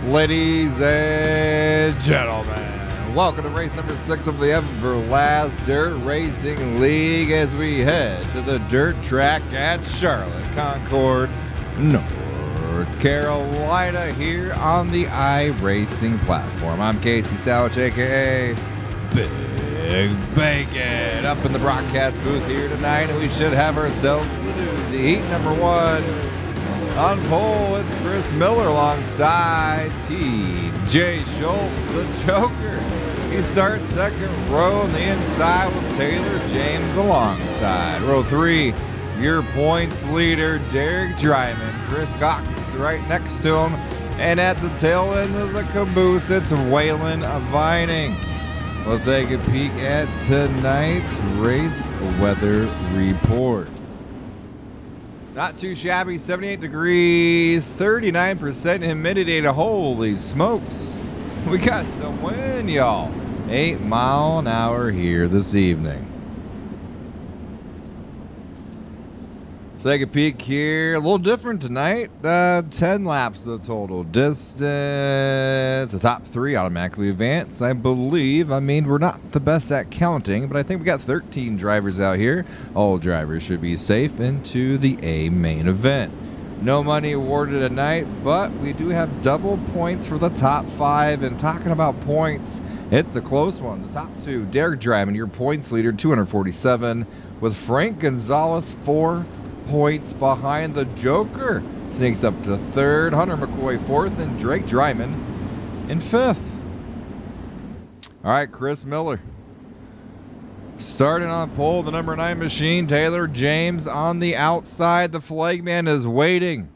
Ladies and gentlemen, welcome to race number 6 of the Everlast Dirt Racing League as we head to the dirt track at Charlotte, Concord, North Carolina here on the iRacing platform. I'm Casey Sowich, aka Big Bacon, up in the broadcast booth here tonight, and we should have ourselves the doozy. Heat number 1. On pole, it's Chris Miller alongside T.J. Schultz, the Joker. He starts second row on the inside with Taylor James alongside. Row 3, your points leader, Derek Drymon. Chris Cox right next to him. And at the tail end of the caboose, it's Waylon Vining. Let's take a peek at tonight's race weather report. Not too shabby, 78 degrees, 39% humidity. Holy smokes. We got some wind, y'all. 8 mile an hour here this evening. Let's take a peek here. A little different tonight. 10 laps the total distance. The top 3 automatically advance, I believe. I mean, we're not the best at counting, but I think we got 13 drivers out here. All drivers should be safe into the A main event. No money awarded tonight, but we do have double points for the top 5. And talking about points, it's a close one. The top 2, Derek Drymon, your points leader, 247, with Frank Gonzales 4 points behind the Joker. Sneaks up to 3rd, Hunter McCoy 4th, and Drake Drymon in 5th. All right, Chris Miller starting on pole, the number 9 machine, Taylor James on the outside. The flagman is waiting.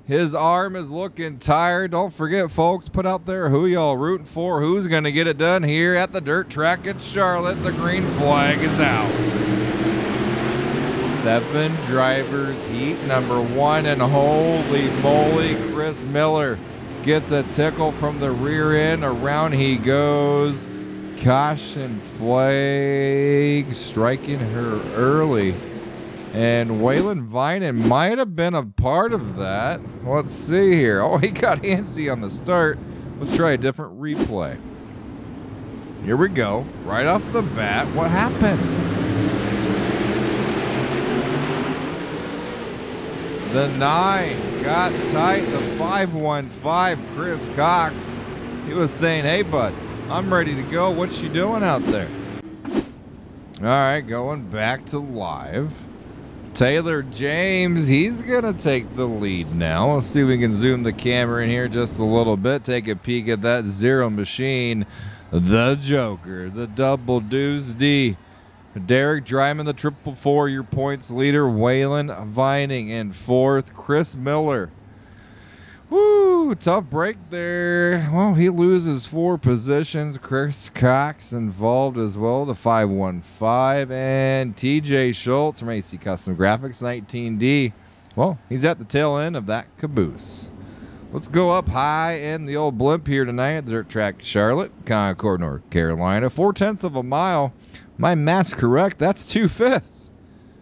His arm is looking tired. Don't forget, folks, put out there who y'all rooting for, who's going to get it done here at the dirt track at Charlotte. The green flag is out. 7 drivers, heat number 1, and holy moly, Chris Miller gets a tickle from the rear end. Around he goes. Caution flag striking her early. And Waylon Vining might have been a part of that. Let's see here. Oh, he got antsy on the start. Let's try a different replay. Here we go. Right off the bat, what happened? The 9 got tight. The 515, Chris Cox. He was saying, hey, bud, I'm ready to go. What you doing out there? All right, going back to live. Taylor James, he's going to take the lead now. Let's see if we can zoom the camera in here just a little bit. Take a peek at that 0 machine. The Joker, the double deuce D. Derek Drymon, the 444, your points leader. Waylon Vining in 4th. Chris Miller. Woo, tough break there. Well, he loses 4 positions. Chris Cox involved as well, the 515. And TJ Schultz from AC Custom Graphics, 19D. Well, he's at the tail end of that caboose. Let's go up high in the old blimp here tonight at the dirt track Charlotte, Concord, North Carolina. 4/10 of a mile. My math's correct. That's 2/5.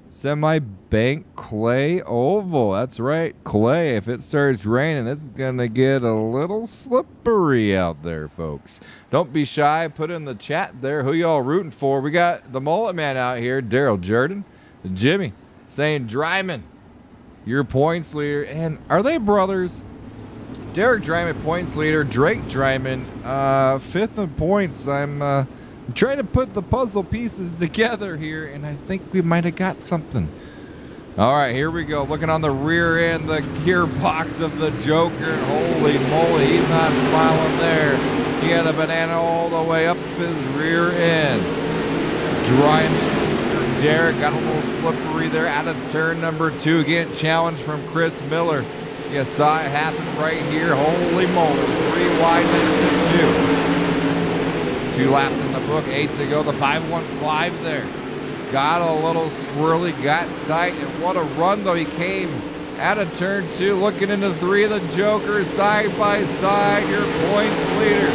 Semi-bank clay oval. That's right, clay. If it starts raining, it's going to get a little slippery out there, folks. Don't be shy. Put in the chat there who y'all rooting for. We got the mullet man out here, Daryl Jordan. Jimmy saying Drymon, your points leader. And are they brothers? Derek Drymon, points leader. Drake Drymon, 5th in points. I'm trying to put the puzzle pieces together here, and I think we might have got something. All right, here we go. Looking on the rear end, the gearbox of the Joker. Holy moly, he's not smiling there. He had a banana all the way up his rear end. Drymon, Derek got a little slippery there out of turn number 2. Getting challenged from Chris Miller. You saw it happen right here. Holy moly, 3 wide into 2. 2 laps in the book, 8 to go. The 515 there. Got a little squirrely, got tight, and what a run though he came out of turn 2. Looking into 3 of the Jokers side by side. Your points leader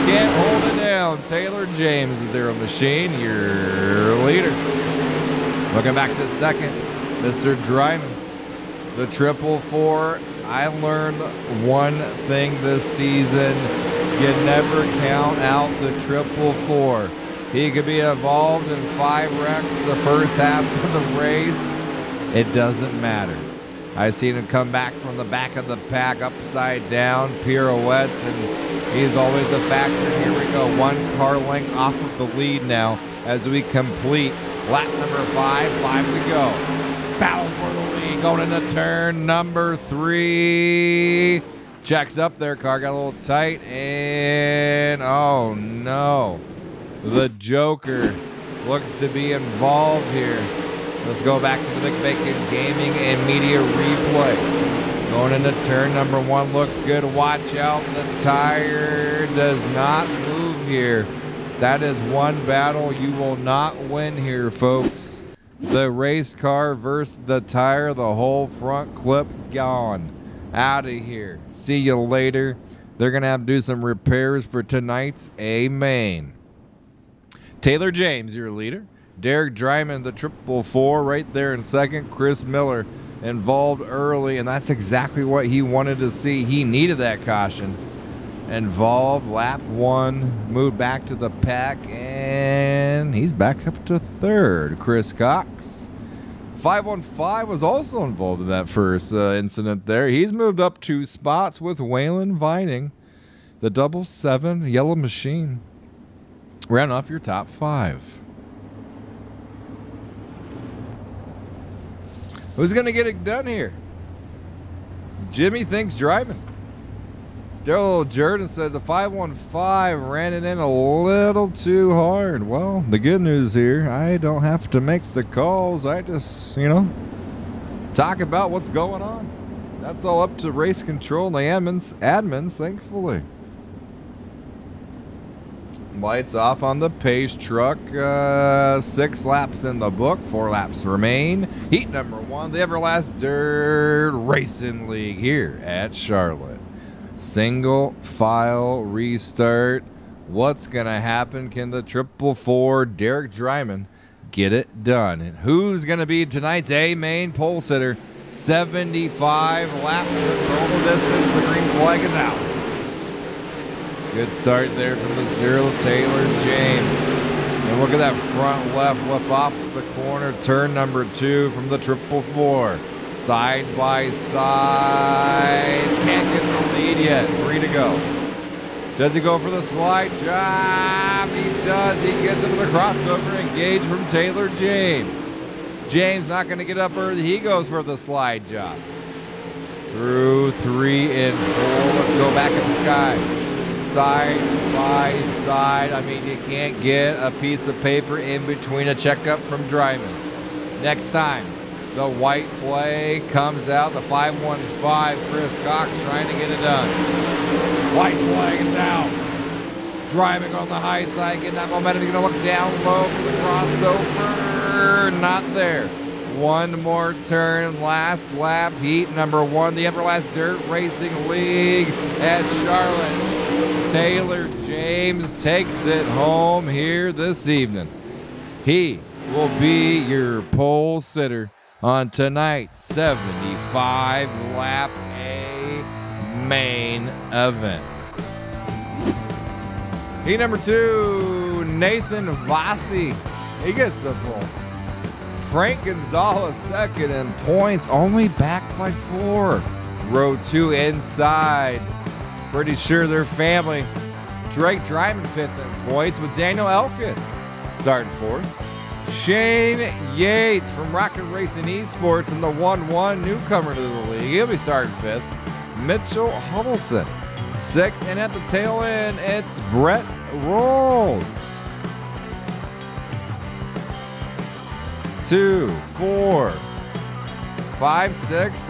can't hold it down. Taylor James, the 0 machine, your leader. Looking back to second, Mr. Drymon. The 444 I learned one thing this season. You never count out the 444. He could be involved in 5 wrecks the first half of the race. It doesn't matter. I seen him come back from the back of the pack, upside down, pirouettes, and he's always a factor. Here we go, 1 car length off of the lead now as we complete lap number 5, 5 to go. Battle for the lead, going into turn number 3. Checks up there, car got a little tight, and oh no. The Joker looks to be involved here. Let's go back to the Big Bacon Gaming and Media replay. Going into turn number 1, looks good. Watch out, the tire does not move here. That is one battle you will not win here, folks. The race car versus the tire, the whole front clip gone. Out of here. See you later. They're going to have to do some repairs for tonight's A main. Taylor James, your leader. Derek Drymon, the 444, right there in second. Chris Miller involved early, and that's exactly what he wanted to see. He needed that caution. Involved, lap 1, moved back to the pack, and he's back up to third. Chris Cox. 515 was also involved in that first incident there. He's moved up 2 spots with Waylon Vining. The 7 Yellow Machine. Round off your top 5. Who's going to get it done here? Jimmy thinks driving. Daryl Jordan said the 515 ran it in a little too hard. Well, the good news here, I don't have to make the calls. I just, talk about what's going on. That's all up to race control and the admins, thankfully. Lights off on the pace truck. 6 laps in the book. 4 laps remain. Heat number 1, the Everlast Dirt Racing League here at Charlotte. Single file restart. What's going to happen? Can the 444 Derek Drymon get it done? And who's going to be tonight's A main pole sitter? 75 lap total distance. The green flag is out. Good start there from the 0 Taylor James. And look at that front left off the corner. Turn number 2 from the 444. Side by side. Can't get the lead yet. 3 to go. Does he go for the slide job? He does. He gets into the crossover. Engage from Taylor James. James not going to get up early. He goes for the slide job. Through 3 and 4. Let's go back in the sky. Side by side. I mean, you can't get a piece of paper in between a checkup from Drymon. Next time, the white flag comes out. The 515, Chris Cox trying to get it done. White flag is out. Drymon on the high side, getting that momentum. He's going to look down low for the crossover. Not there. One more turn, last lap, heat number 1, the Everlast Dirt Racing League at Charlotte. Taylor James takes it home here this evening. He will be your pole sitter on tonight's 75 lap A main event. Heat number 2, Nathan Vassi. He gets the pole. Frank Gonzales second in points, only back by 4. Row 2 inside. Pretty sure they're family. Drake Drymon 5th in points with Daniel Elkins starting 4th. Shane Yates from Rocket Racing Esports in the 1-1 newcomer to the league. He'll be starting 5th. Mitchell Huddleston 6th. And at the tail end, it's Brett Rolls. 2, 4, 5, 6.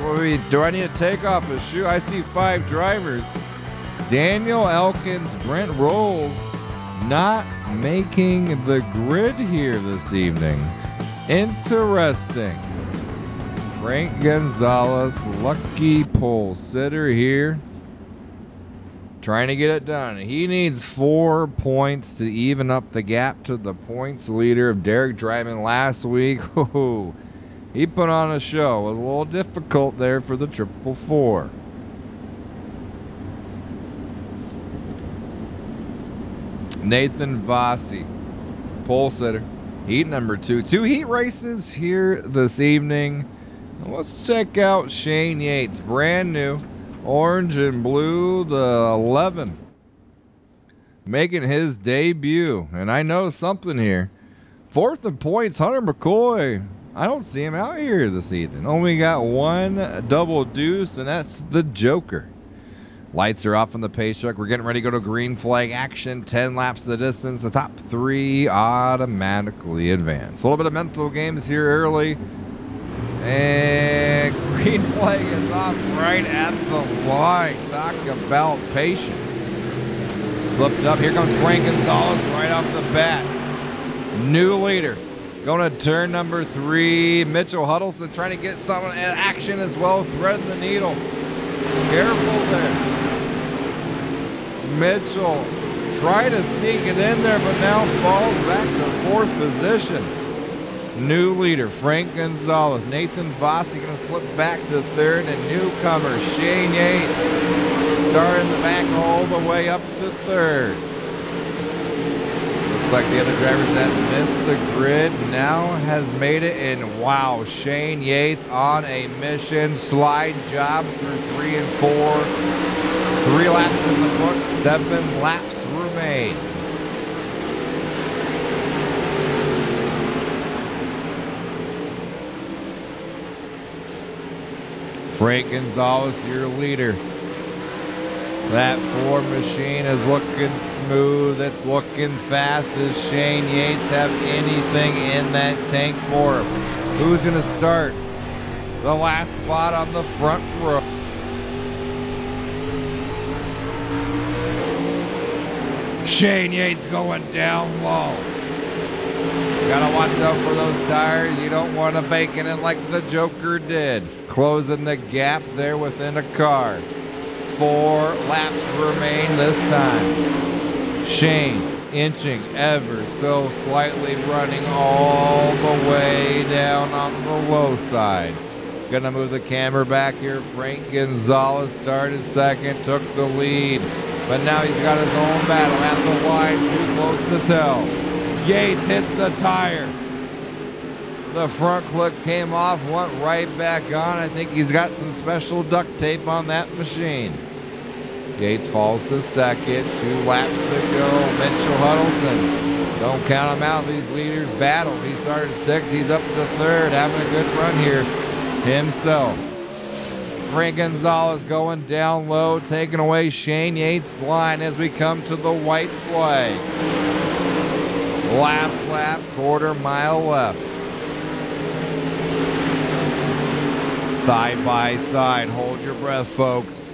Do I need to take off a shoe? I see 5 drivers. Daniel Elkins, Brent Rolls not making the grid here this evening. Interesting. Frank Gonzales, lucky pole sitter here. Trying to get it done. He needs 4 points to even up the gap to the points leader of Derek Drymon last week. He put on a show. It was a little difficult there for the 444. Nathan Vossi, pole sitter, heat number 2. 2 heat races here this evening. Let's check out Shane Yates, brand new, orange and blue, the 11, making his debut. And I know something here. 4th in points, Hunter McCoy. I don't see him out here this evening. Only got one double deuce, and that's the Joker. Lights are off on the pace truck. We're getting ready to go to green flag action. 10 laps of the distance. The top 3 automatically advance. A little bit of mental games here early. And green flag is off right at the line. Talk about patience. Slipped up. Here comes Frank Gonzales right off the bat. New leader. Going to turn number 3. Mitchell Huddleston trying to get some action as well. Thread the needle. Careful there. Mitchell tried to sneak it in there, but now falls back to 4th position. New leader, Frank Gonzales. Nathan Vossi going to slip back to 3rd, and newcomer Shane Yates starting the back all the way up to 3rd. Looks like the other drivers that missed the grid now has made it, and wow, Shane Yates on a mission. Slide job through 3 and 4. 3 laps in the book, 7 laps remain. Frank Gonzales, your leader. That Ford machine is looking smooth. It's looking fast. Does Shane Yates have anything in that tank for him? Who's going to start? The last spot on the front row. Shane Yates going down low. Gotta watch out for those tires. You don't want to bacon it like the Joker did. Closing the gap there within a car. 4 laps remain this time. Shane inching ever so slightly, running all the way down on the low side. Gonna move the camera back here. Frank Gonzales started 2nd, took the lead. But now he's got his own battle at the line, too close to tell. Yates hits the tire. The front clip came off, went right back on. I think he's got some special duct tape on that machine. Yates falls to 2nd, 2 laps to go. Mitchell Huddleston, don't count him out. These leaders battle. He started 6th, he's up to 3rd, having a good run here himself. Frank Gonzales going down low, taking away Shane Yates' line as we come to the white flag. Last lap, 1/4 mile left. Side by side, hold your breath, folks.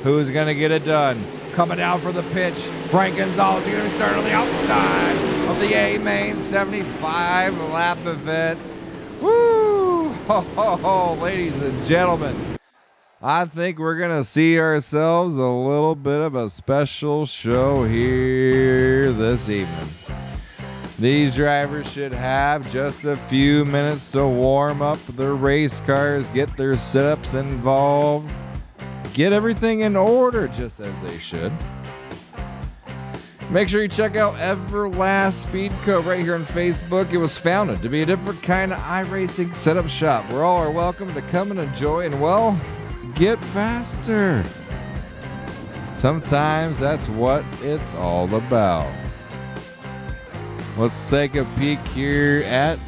Who's going to get it done? Coming down for the pitch, Frank Gonzales. He's going to be starting on the outside of the A-Main 75 lap event. Woo! Ho, ho, ho, ladies and gentlemen. I think we're going to see ourselves a little bit of a special show here this evening. These drivers should have just a few minutes to warm up their race cars, get their setups involved, get everything in order just as they should. Make sure you check out Everlast Speed Co. right here on Facebook. It was founded to be a different kind of iRacing setup shop where all are welcome to come and enjoy and, well, get faster. Sometimes that's what it's all about. Let's take a peek here at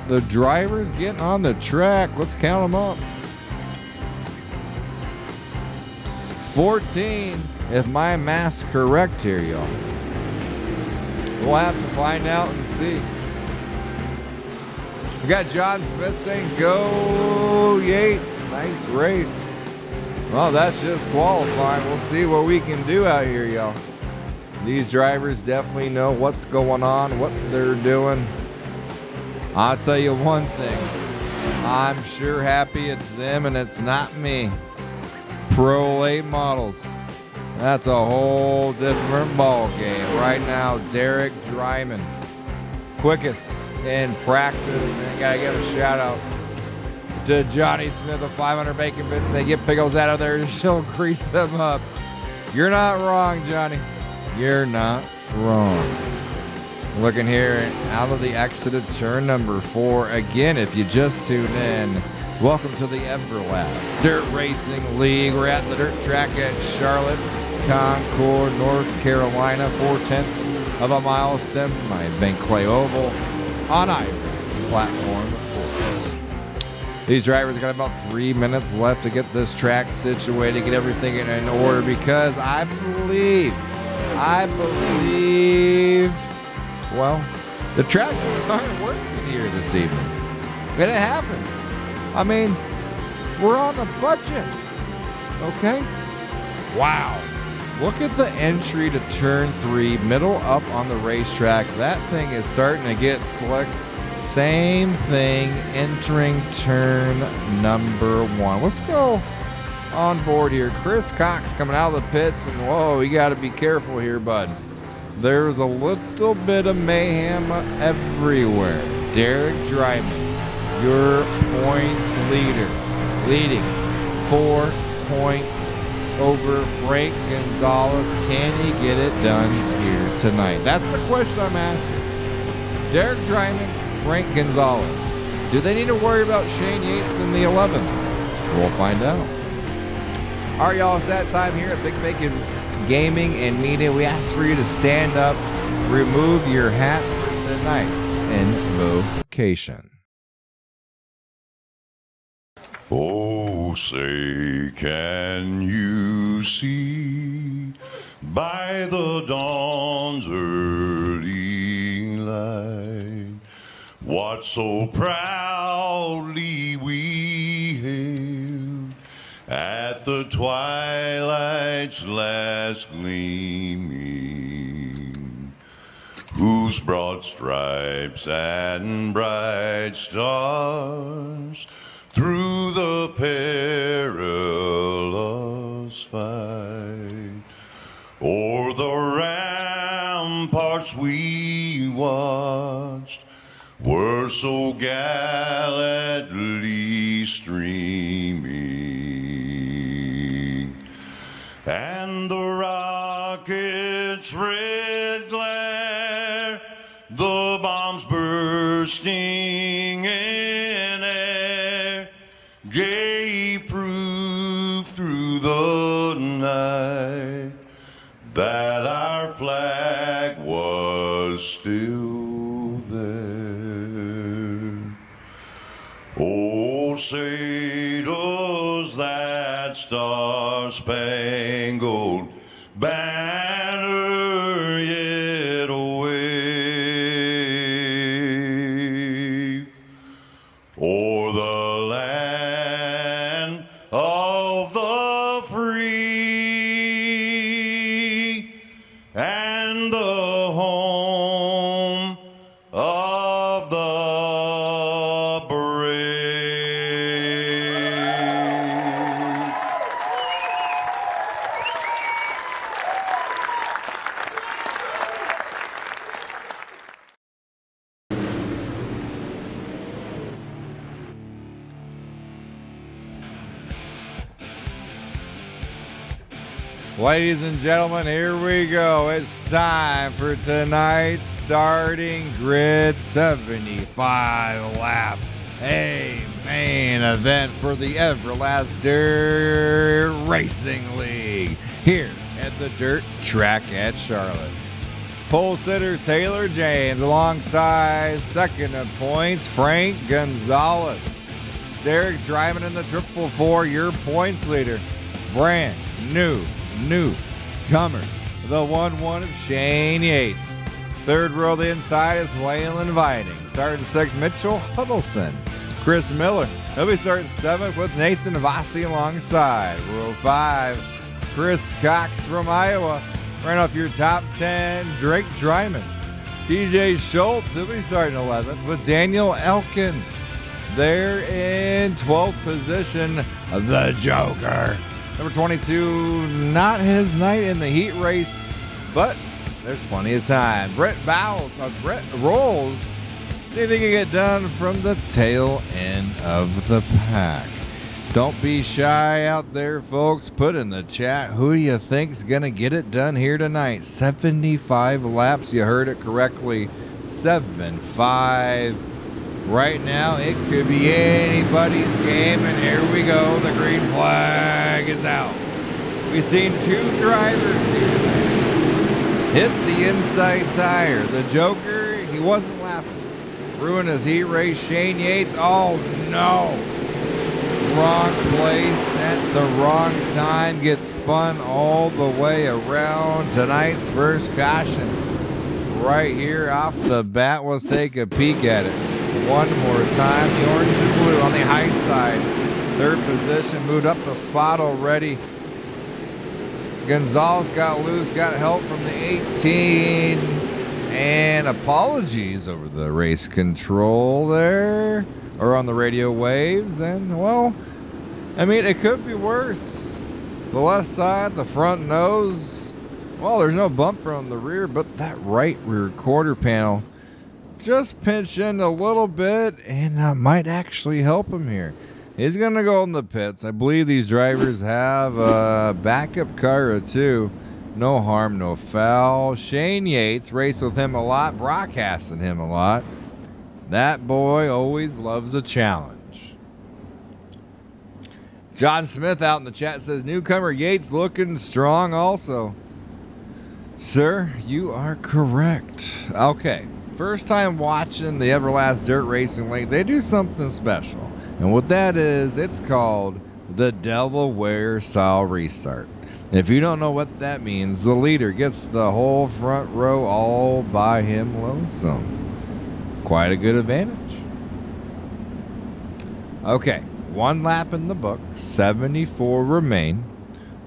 the drivers getting on the track. Let's count them up. 14, if my math's correct here, y'all. We'll have to find out and see. We got John Smith saying, go Yates. Nice race. Well, that's just qualifying. We'll see what we can do out here, y'all. These drivers definitely know what's going on, what they're doing. I'll tell you one thing. I'm sure happy it's them and it's not me. Pro late models. That's a whole different ball game. Right now, Derek Drymon, quickest in practice. And I gotta give a shout out to Johnny Smith of 500 Bacon Bits. They get pickles out of there, she'll grease them up. You're not wrong, Johnny. You're not wrong. Looking here out of the exit of turn number 4. Again, if you just tune in, welcome to the Everlast Dirt Racing League. We're at the dirt track at Charlotte, Concord, North Carolina. 4/10 of a mile semi-bank clay oval on iRacing platform course. These drivers got about 3 minutes left to get this track situated, get everything in order, because I believe, well, the track just aren't working here this evening. And it happens. I mean, we're on a budget. Okay? Wow. Look at the entry to turn 3, middle up on the racetrack. That thing is starting to get slick. Same thing entering turn number 1. Let's go on board here. Chris Cox coming out of the pits, and whoa, you got to be careful here, bud. There's a little bit of mayhem everywhere. Derek Drymon, your points leader, leading 4 points over Frank Gonzales. Can he get it done here tonight? That's the question I'm asking. Derek Drymon, Frank Gonzales. Do they need to worry about Shane Yates in the 11th? We'll find out. All right, y'all, it's that time here at Big Bacon Gaming and Media. We ask for you to stand up, remove your hat for tonight's invocation. Oh, say, can you see by the dawn's early light what so proudly we hailed at the twilight's last gleaming, whose broad stripes and bright stars through the perilous fight o'er the ramparts we watched were so gallantly streaming, and the rocket's red glare, the bombs bursting in air, gave proof through the night that our flag was still there. Oh, say does that star-spangled banner yet wave o'er the land of the free and the home of the brave. Ladies and gentlemen, here we go. It's time for tonight's starting grid 75 lap. A main event for the Everlast Dirt Racing League here at the dirt track at Charlotte. Pole sitter Taylor James alongside second in points Frank Gonzales. Derek Drymon in the 444, your points leader. Brand new comer, the 1-1 of Shane Yates. Third row the inside is Waylon Vining. Starting sixth, Mitchell Huddleston. Chris Miller, he'll be starting seventh with Nathan Vassie alongside. Row 5, Chris Cox from Iowa. Right off your top 10, Drake Drymon. TJ Schultz, he'll be starting 11th with Daniel Elkins. There in 12th position, the Joker. Number 22, not his night in the heat race, but there's plenty of time. Brett Rolls, see if he can get done from the tail end of the pack. Don't be shy out there, folks. Put in the chat who do you think's going to get it done here tonight. 75 laps. You heard it correctly. 7-5. Right now, it could be anybody's game. And here we go. The green flag is out. We've seen two drivers here hit the inside tire. The Joker, he wasn't laughing. Ruined his heat race. Shane Yates, oh no. Wrong place at the wrong time. Gets spun all the way around. Tonight's first caution right here off the bat. Let's take a peek at it. One more time. The orange and blue on the high side. Third position. Moved up the spot already. Gonzales got loose. Got help from the 18. And apologies over the race control there. Or on the radio waves. And, well, I mean, it could be worse. The left side, the front nose. Well, there's no bumper on the rear, but that right rear quarter panel just pinched in a little bit, and might actually help him here. He's going to go in the pits. I believe these drivers have a backup car or two. No harm, no foul. Shane Yates, raced with him a lot, broadcasting him a lot. That boy always loves a challenge. John Smith out in the chat says, newcomer Yates looking strong also. Sir, you are correct. Okay, first time watching the Everlast Dirt Racing League, they do something special. And what that is, it's called the Delaware style restart. If you don't know what that means, the leader gets the whole front row all by him lonesome. Quite a good advantage. Okay, one lap in the book, 74 remain.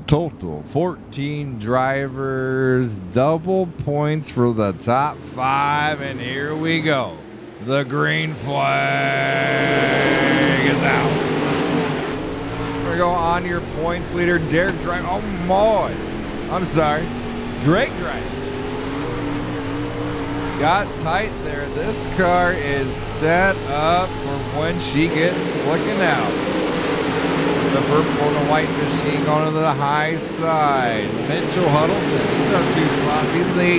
Total 14 drivers, double points for the top 5, and here we go. The green flag is out. We're going to go on your points leader, Derek Drymon. Oh, my. I'm sorry. Drake Drymon. Got tight there. This car is set up for when she gets slicking out. The purple and the white machine going to the high side. Mitchell Huddleston, he's up 2 spots. He's in the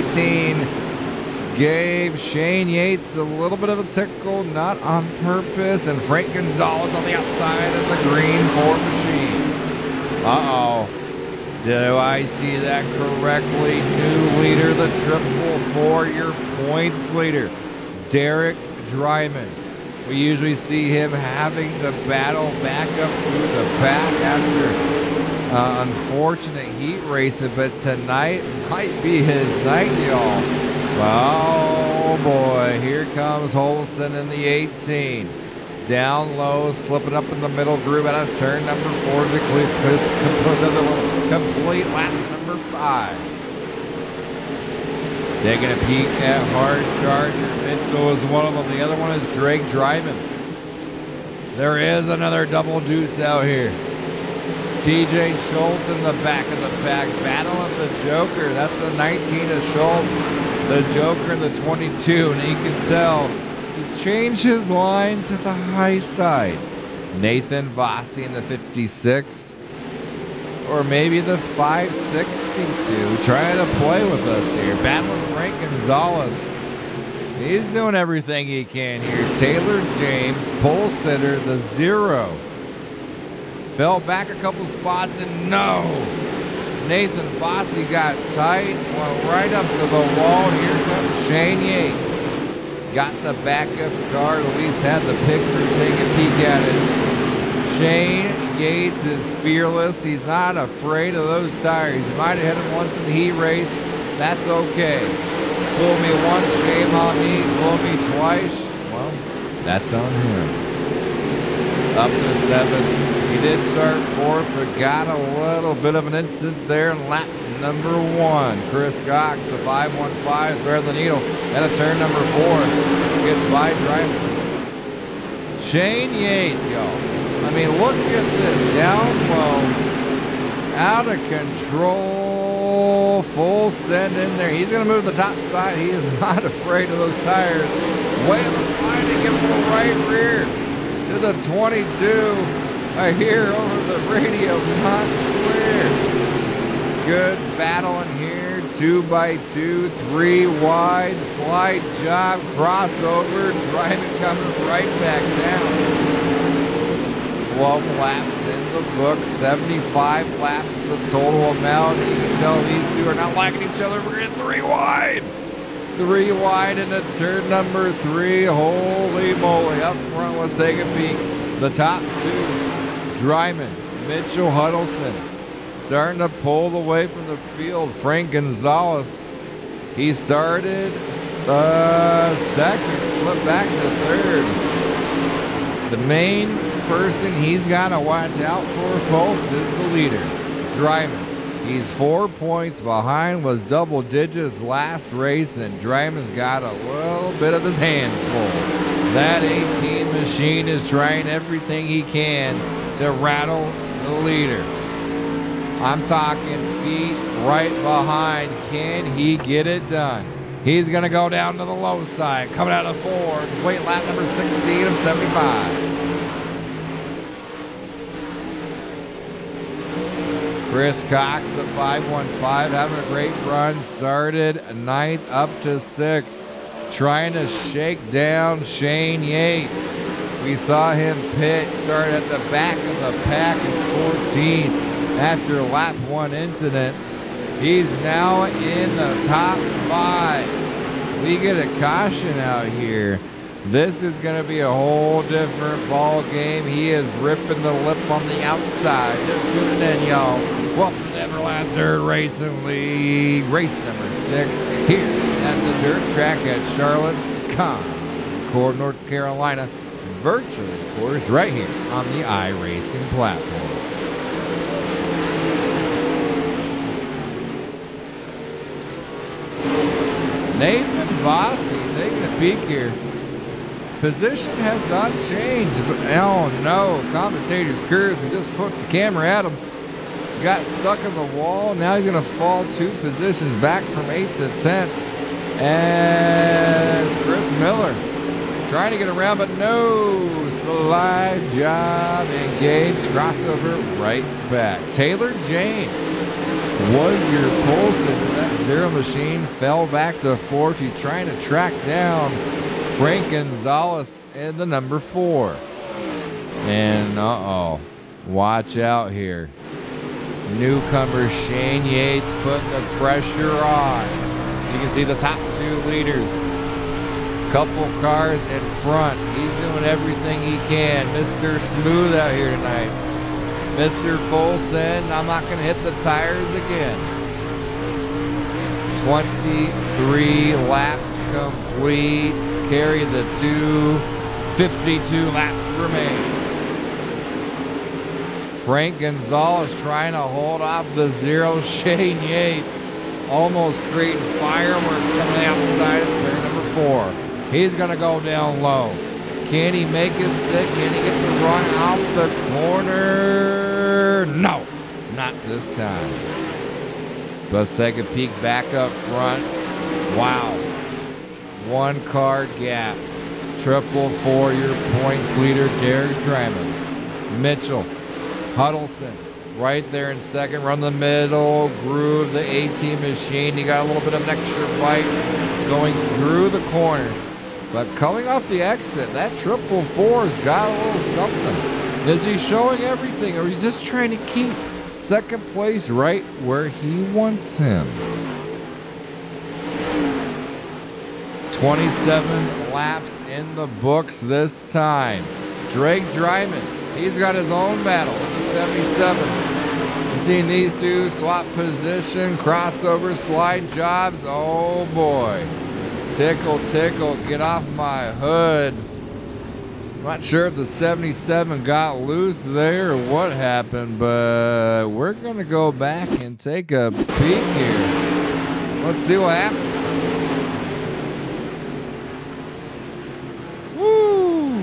18. Gave Shane Yates a little bit of a tickle, not on purpose. And Frank Gonzales on the outside of the green 4 machine. Uh-oh. Do I see that correctly? New leader, the 444, your points leader, Derek Drymon. We usually see him having to battle back up through the pack after unfortunate heat racing, but tonight might be his night, y'all. Oh boy, here comes Holson in the 18. Down low, slipping up in the middle groove out of turn number 4 to complete lap number 5. Taking a peek at Hard Charger. Mitchell is one of them. The other one is Drake Drymon. There is another double deuce out here. TJ Schultz in the back of the pack, battling the Joker. That's the 19 of Schultz. The Joker in the 22, and you can tell he's changed his line to the high side. Nathan Vossi in the 56. Or maybe the 562. Trying to play with us here. Battling Frank Gonzales. He's doing everything he can here. Taylor James, pole sitter, the 0. Fell back a couple spots and no. Nathan Vossi got tight. Went right up to the wall. Here comes Shane Yates. Got the backup car. At least had the pick crew take a peek at it. Shane Yates is fearless. He's not afraid of those tires. He might have hit him once in the heat race. That's okay. Fool me once, shame on me. Fool me twice, well, that's on him. Up to 7th. He did start 4th, but got a little bit of an incident there in lap number 1. Chris Cox, the 515, thread the needle. At a turn number 4. Gets by Drymon. Shane Yates, y'all. I mean, look at this. Down low. Out of control. Full send in there. He's going to move to the top side. He is not afraid of those tires. Way in the line to give him the right rear. To the 22. I hear over the radio, not clear. Good battle in here. 2x2, 3 wide, slide job, crossover, Drymon coming right back down. 12 laps in the book, 75 laps the total amount. You can tell these two are not liking each other. We're in 3 wide. 3 wide into turn number 3. Holy moly. Up front, let's take a peek. The top 2, Drymon, Mitchell Huddleston, starting to pull away from the field. Frank Gonzales, he started second, slipped back to third. The main person he's got to watch out for, folks, is the leader, Drymon. He's 4 points behind, was double digits last race, and Drymon's got a little bit of his hands full. That 18 machine is trying everything he can to rattle the leader. I'm talking feet right behind. Can he get it done? He's going to go down to the low side, coming out of 4. Wait, lap number 16 of 75. Chris Cox of 515 having a great run. Started 9th up to 6th. Trying to shake down Shane Yates. We saw him pit, start at the back of the pack in 14th after lap 1 incident. He's now in the top 5. We get a caution out here. This is going to be a whole different ball game. He is ripping the lip on the outside. Just tuning in, y'all. Welcome to the Everlast Dirt Racing League, race number 6 here at the dirt track at Charlotte, Concord, North Carolina. Virtually, of course, right here on the iRacing platform. Nathan Bossi taking a peek here. Position has not changed, but oh no, commentator Scurs, we just put the camera at him. Got stuck in the wall. Now he's going to fall 2 positions back from 8th to 10th. As Chris Miller trying to get around, but no. Slide job, engaged, crossover, right back. Taylor James was your pulse into that 0 machine. Fell back to 4th. He's trying to track down Frank Gonzales in the number 4. And watch out here. Newcomer Shane Yates putting the pressure on. You can see the top 2 leaders. Couple cars in front. He's doing everything he can. Mr. Smooth out here tonight. Mr. Full Send. I'm not going to hit the tires again. 23 laps complete. Carry the 2. 52 laps remain. Frank Gonzales trying to hold off the 0. Shane Yates almost creating fireworks coming outside of turn number 4. He's going to go down low. Can he make it sit? Can he get the run off the corner? No, not this time. Let's take a peek back up front. Wow. 1 car gap. Triple for your points leader, Derek Drymon. Mitchell Huddleston right there in second. Run the middle. Groove the 18 machine. He got a little bit of an extra bite going through the corner. But coming off the exit, that 444's got a little something. Is he showing everything, or is he just trying to keep second place right where he wants him? 27 laps in the books this time. Drake Drymon, he's got his own battle in the 77. You've seen these two swap position, crossover, slide jobs. Oh boy. Tickle, tickle, get off my hood. Not sure if the 77 got loose there or what happened, but we're going to go back and take a peek here. Let's see what happens. Woo!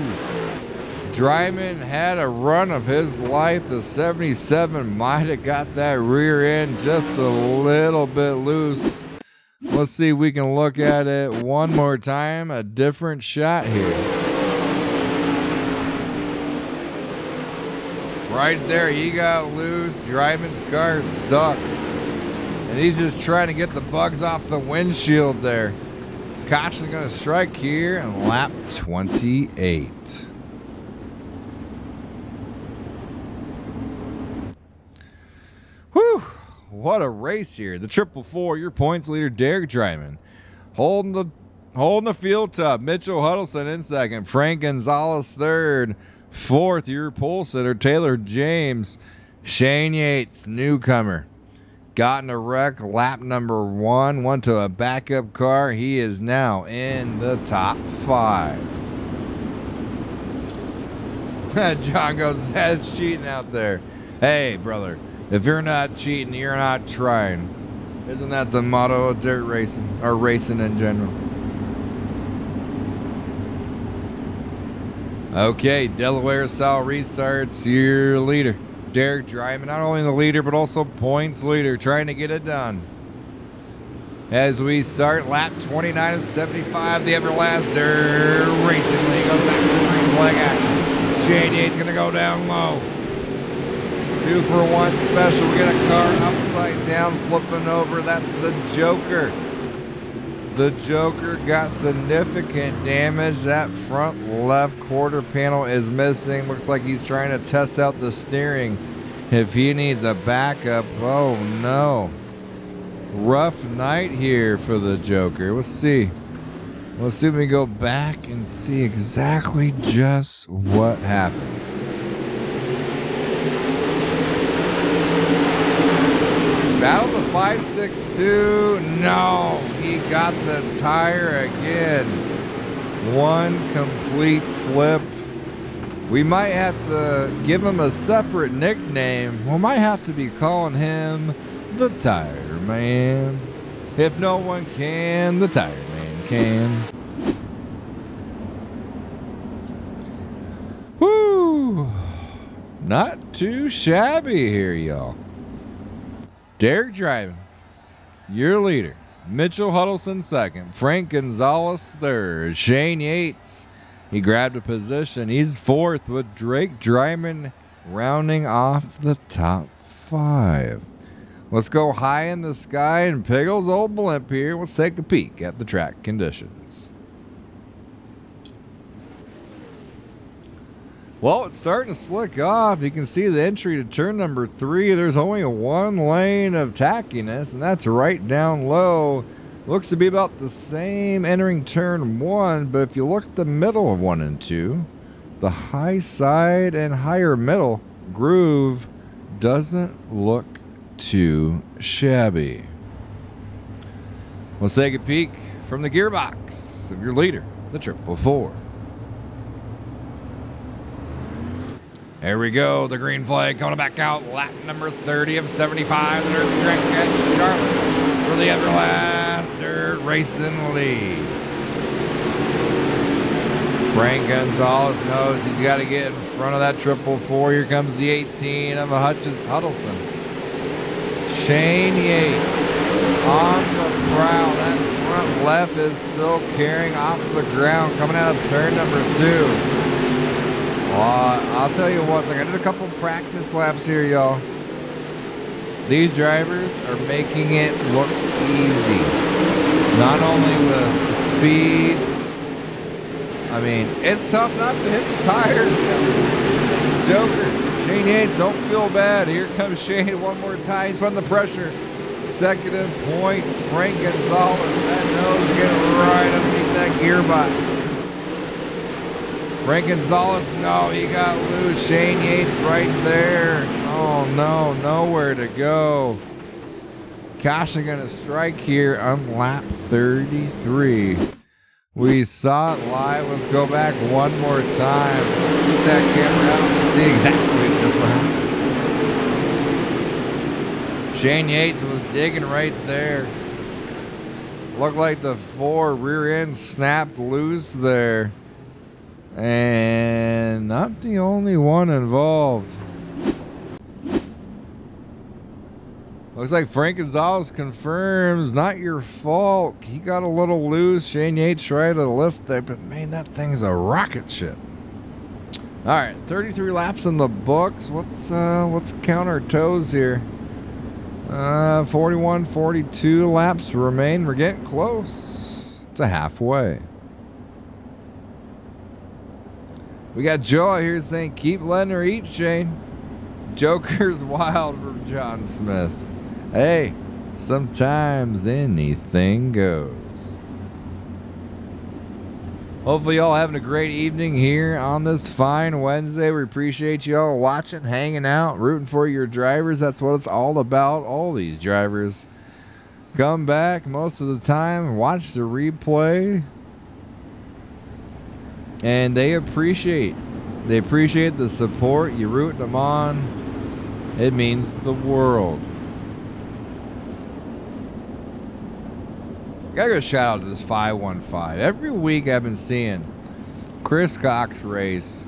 Drymon had a run of his life. The 77 might have got that rear end just a little bit loose. Let's see if we can look at it one more time. A different shot here. Right there, he got loose. Drymon's car is stuck. And he's just trying to get the bugs off the windshield there. Caution going to strike here on lap 28. Whew, what a race here. The 444, your points leader, Derek Drymon. Holding the field top. Mitchell Huddleston in second. Frank Gonzales third. Fourth, your pole sitter, Taylor James. Shane Yates, newcomer. Got in a wreck, lap number 1. Went to a backup car. He is now in the top 5. John goes, that's cheating out there. Hey, brother, if you're not cheating, you're not trying. Isn't that the motto of dirt racing, or racing in general? Okay, Delaware style restarts, your leader. Derek Drymon, not only the leader, but also points leader, trying to get it done. As we start lap 29 of 75, the Everlast Racing League goes back to the green flag action. Shane Yates going to go down low. 2 for 1 special. We get a car upside down, flipping over. That's the Joker. The Joker got significant damage. That front left quarter panel is missing. Looks like he's trying to test out the steering. If he needs a backup, oh no. Rough night here for the Joker. Let's see. Let's see if we go back and see exactly just what happened. Battle the 562. No, he got the tire again. One complete flip. We might have to give him a separate nickname. We might have to be calling him the Tire Man. If no one can, the Tire Man can. Woo! Not too shabby here, y'all. Derek Drymon, your leader. Mitchell Huddleston second. Frank Gonzales third. Shane Yates, he grabbed a position. He's fourth with Drake Drymon rounding off the top 5. Let's go high in the sky and Piggle's old blimp here. Let's take a peek at the track conditions. Well, it's starting to slick off. You can see the entry to turn number 3. There's only one lane of tackiness, and that's right down low. Looks to be about the same entering turn 1, but if you look at the middle of 1 and 2, the high side and higher middle groove doesn't look too shabby. Let's take a peek from the gearbox of your leader, the 444. There we go, the green flag coming back out. Lap number 30 of 75. The dirt track at Charlotte for the Everlast Dirt Racing League. Frank Gonzales knows he's got to get in front of that 444. Here comes the 18 of Huddleston. Shane Yates on the prowl. That front left is still carrying off the ground, coming out of turn number 2. I'll tell you one thing. I did a couple practice laps here, y'all. These drivers are making it look easy. Not only with the speed. I mean, it's tough not to hit the tires. Joker, Shane Yates, don't feel bad. Here comes Shane one more time. He's putting the pressure. Second in points, Frank Gonzales. That nose getting right underneath that gearbox. Frank Gonzales, no, he got loose. Shane Yates right there. Oh, no, nowhere to go. Caution going to strike here on lap 33. We saw it live. Let's go back one more time. Let's get that camera out and see exactly just what happened. Shane Yates was digging right there. Looked like the 4 rear end snapped loose there. And not the only one involved. Looks like Frank Gonzales confirms, not your fault. He got a little loose. Shane Yates tried to lift that, but man, that thing's a rocket ship. All right, 33 laps in the books. Let's count our toes here. 41, 42 laps remain. We're getting close to halfway. We got Joe out here saying, keep letting her eat, Shane. Joker's wild from John Smith. Hey, sometimes anything goes. Hopefully y'all having a great evening here on this fine Wednesday. We appreciate y'all watching, hanging out, rooting for your drivers. That's what it's all about. All these drivers come back most of the time, watch the replay, and they appreciate the support. You rooting them on. It means the world. Gotta go shout out to this 515. Every week I've been seeing Chris Cox race.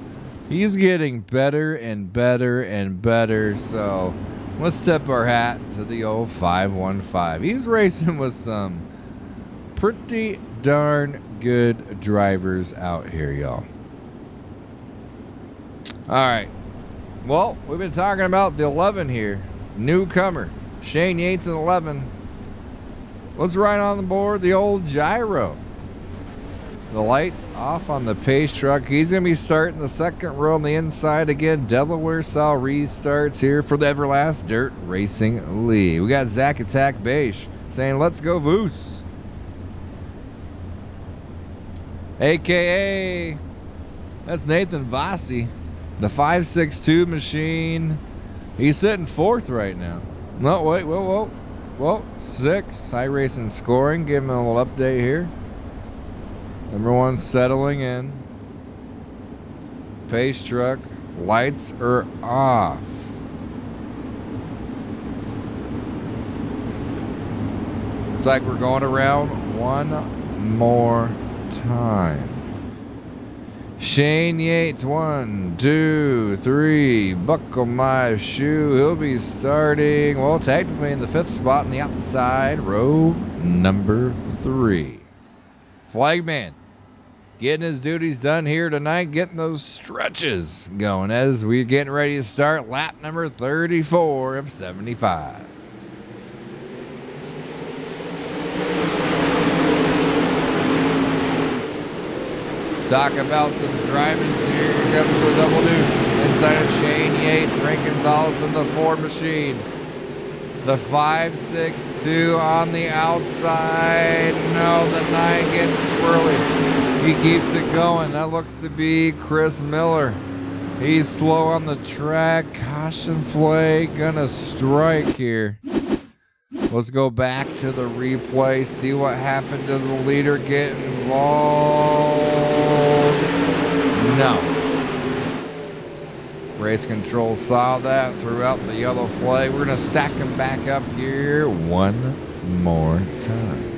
He's getting better and better and better. So let's tip our hat to the old 515. He's racing with some pretty darn good drivers out here, y'all. Alright. Well, we've been talking about the 11 here. Newcomer. Shane Yates in 11. What's right on the board? The old gyro. The lights off on the pace truck. He's going to be starting the second row on the inside again. Delaware style restarts here for the Everlast Dirt Racing League. We got Zach Attack Beige saying, let's go Voos. AKA, that's Nathan Vossi. The 562 machine. He's sitting fourth right now. No, wait, whoa. Well, 6. iRacing scoring. Give him a little update here. Number 1 settling in. Pace truck. Lights are off. It's like we're going around one more time. Shane Yates, 1, 2, 3. Buckle my shoe. He'll be starting, well, technically in the 5th spot on the outside, row number 3. Flagman getting his duties done here tonight, getting those stretches going as we're getting ready to start lap number 34 of 75. Talk about some Drymons here. Here comes the double deuce. Inside of Shane Yates, Gonzales in the 4 machine. The 5.62 on the outside. No, the 9 gets swirly. He keeps it going. That looks to be Chris Miller. He's slow on the track. Caution flag gonna strike here. Let's go back to the replay, see what happened to the leader get involved. No. Race control saw that, threw out the yellow flag. We're going to stack them back up here one more time.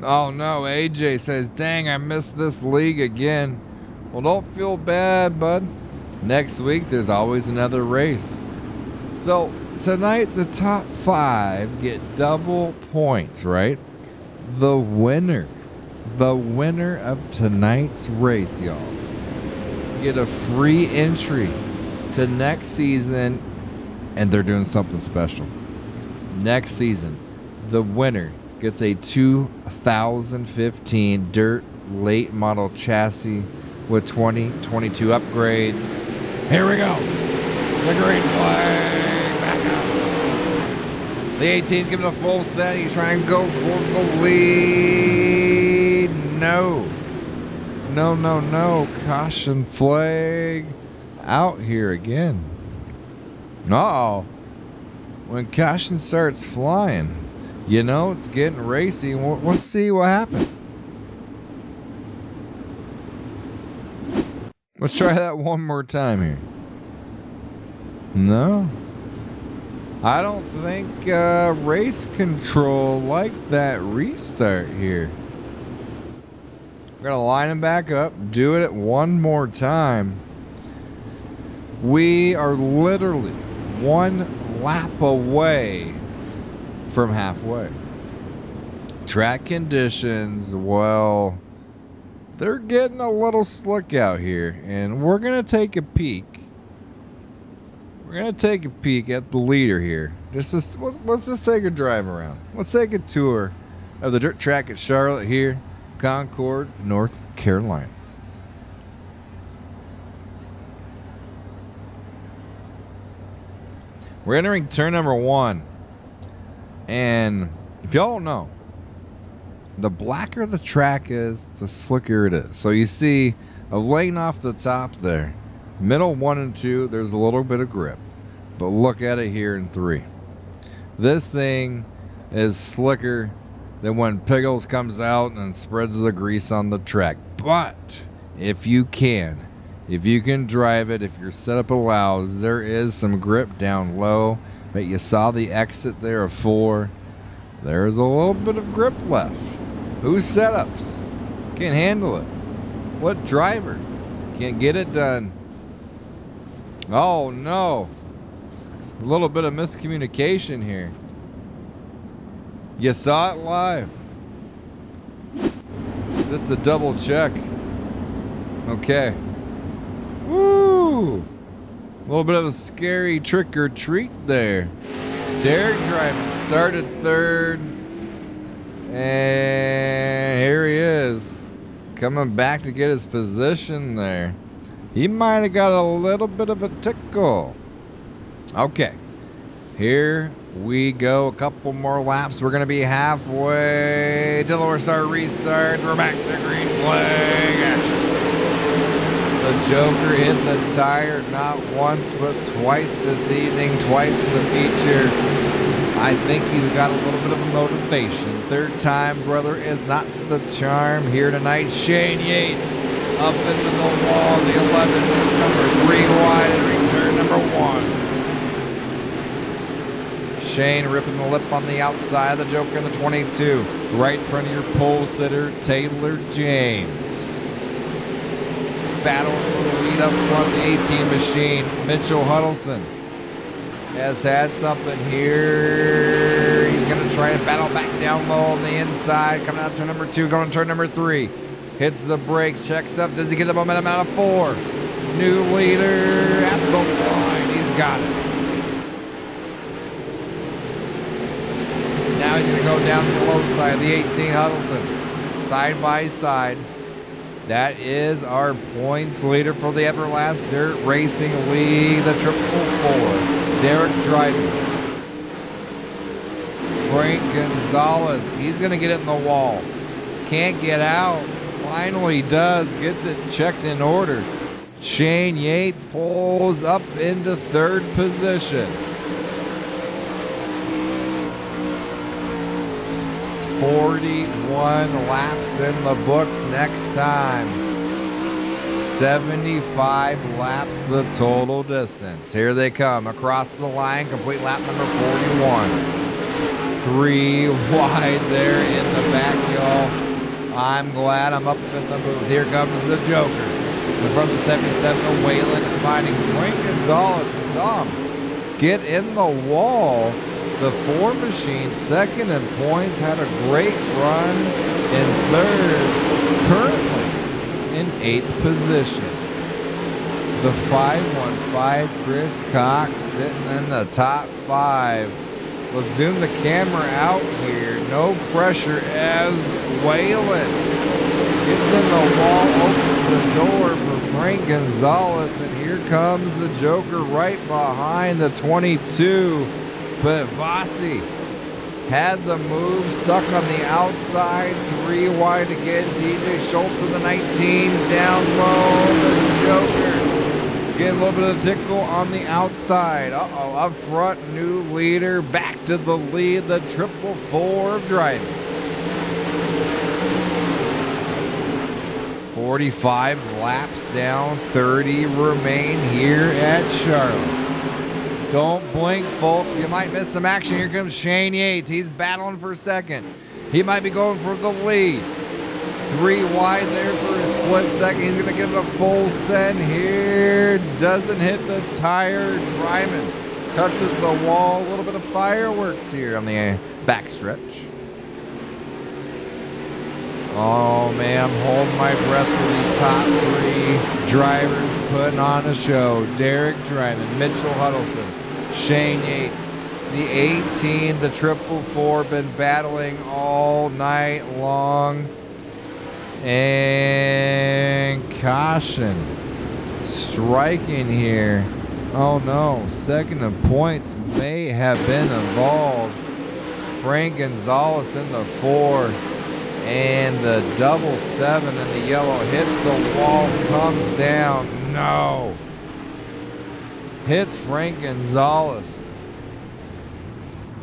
Oh no, AJ says, dang, I missed this league again. Well, don't feel bad, bud. Next week, there's always another race. So, tonight, the top 5 get double points, right? The winner of tonight's race, y'all, get a free entry to next season, and they're doing something special. Next season, the winner gets a 2015 dirt late model chassis with 2022 upgrades. Here we go. The green flag back up. The 18's giving a full set. He's trying to go for the lead. No. Caution flag out here again. Uh-oh. When caution starts flying, you know, it's getting racy. Let's see what happened. Let's try that one more time here. No. I don't think race control liked that restart here. We're going to line them back up, do it one more time. We are literally one lap away from halfway. Track conditions, well, they're getting a little slick out here, and we're going to take a peek. We're going to take a peek at the leader here. Let's just take a drive around. Let's take a tour of the dirt track at Charlotte here, Concord, North Carolina. We're entering turn number 1. And if y'all don't know, the blacker the track is, the slicker it is. So you see a lane off the top there. Middle 1 and 2, there's a little bit of grip. But look at it here in 3. This thing is slicker than when Piggles comes out and spreads the grease on the track. But if you can drive it, if your setup allows, there is some grip down low. But you saw the exit there of 4. There's a little bit of grip left. Whose setups can handle it? What driver can get it done? Oh no. A little bit of miscommunication here. You saw it live. Just a double check. Okay. Woo! A little bit of a scary trick or treat there. Derek Drymon started 3rd. And here he is. Coming back to get his position there. He might have got a little bit of a tickle. Okay. Here we go. A couple more laps. We're going to be halfway. Delaware start, restart. We're back to green flag action. The Joker hit the tire not once but twice this evening. Twice in the feature. I think he's got a little bit of a motivation. 3rd time, brother, is not the charm here tonight. Shane Yates up into the wall. The 11, number 3 wide, and return number 1. Shane ripping the lip on the outside of the Joker in the 22. Right in front of your pole sitter, Taylor James. Battle for the lead up front, the 18 machine, Mitchell Huddleston has had something here. He's going to try and battle back down low on the inside. Coming out to number 2, going to turn number 3. Hits the brakes, checks up. Does he get the momentum out of 4? New leader at the line. He's got it. Now he's going to go down to the low side, the 18 Huddleston. Side by side. That is our points leader for the Everlast Dirt Racing League, the 444. Derek Drymon. Frank Gonzales. He's going to get it in the wall. Can't get out. Finally does. Gets it checked in order. Shane Yates pulls up into 3rd position. 41 laps in the books next time. 75 laps the total distance. Here they come across the line. Complete lap number 41. 3 wide there in the back, y'all. I'm glad I'm up in the booth. Here comes the Joker. From the 77, Whalen is finding Frank Gonzales. We saw him get in the wall. The 4 machine, 2nd in points, had a great run in 3rd. Currently in 8th position. The 515, Chris Cox, sitting in the top 5. Let's zoom the camera out here. No pressure as Whalen gets in the wall, opens the door for Frank Gonzales, and here comes the Joker right behind the 22. But Vossi had the move, stuck on the outside, 3 wide again. TJ Schultz of the 19 down low. The Joker getting a little bit of tickle on the outside. Up front, new leader, back to the lead, the 444 of Drymon. 45 laps down, 30 remain here at Charlotte. Don't blink, folks. You might miss some action. Here comes Shane Yates. He's battling for 2nd. He might be going for the lead. 3 wide there for a split second. He's going to give it a full send here. Doesn't hit the tire. Drymon touches the wall. A little bit of fireworks here on the backstretch. Oh man, I'm holding my breath for these top 3 drivers putting on a show. Derek Drymon, Mitchell Huddleston, Shane Yates, the 18, the 444, been battling all night long. And caution, striking here. Oh no, second of points may have been involved. Frank Gonzales in the 4. And the 7 in the yellow hits the wall, comes down. No. Hits Frank Gonzales.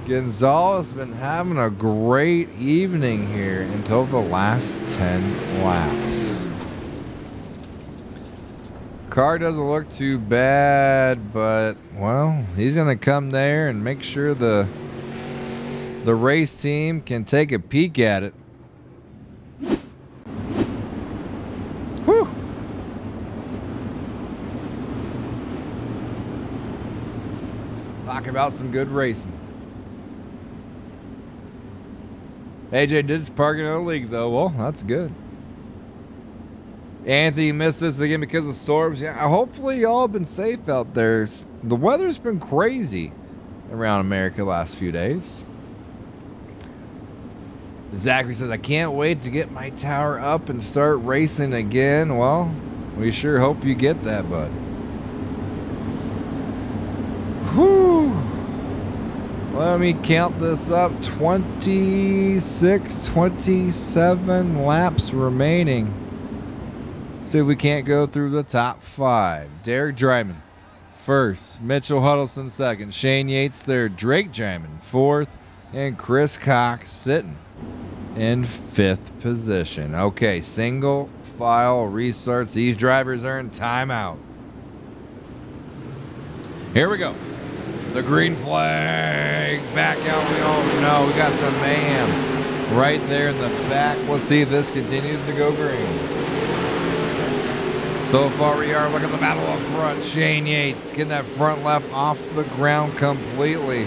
Gonzales been having a great evening here until the last 10 laps. Car doesn't look too bad, but, well, he's going to come there and make sure the race team can take a peek at it. Whew. Talk about some good racing. AJ did park in the league, though. Well, that's good. Anthony missed this again because of storms. Yeah, hopefully y'all have been safe out there. The weather's been crazy around America the last few days. Zachary says, I can't wait to get my tower up and start racing again. Well, we sure hope you get that, bud. Whew. Let me count this up. 26, 27 laps remaining. See if we can't go through the top 5. Derek Drymon, first. Mitchell Huddleston, second. Shane Yates, third. Drake Drymon, fourth. And Chris Cox sitting in 5th position. Okay, single file restarts. These drivers are in timeout. Here we go. The green flag. Back out. We all know we got some mayhem right there in the back. Let's see if this continues to go green. So far we are. Look at the battle up front. Shane Yates getting that front left off the ground completely.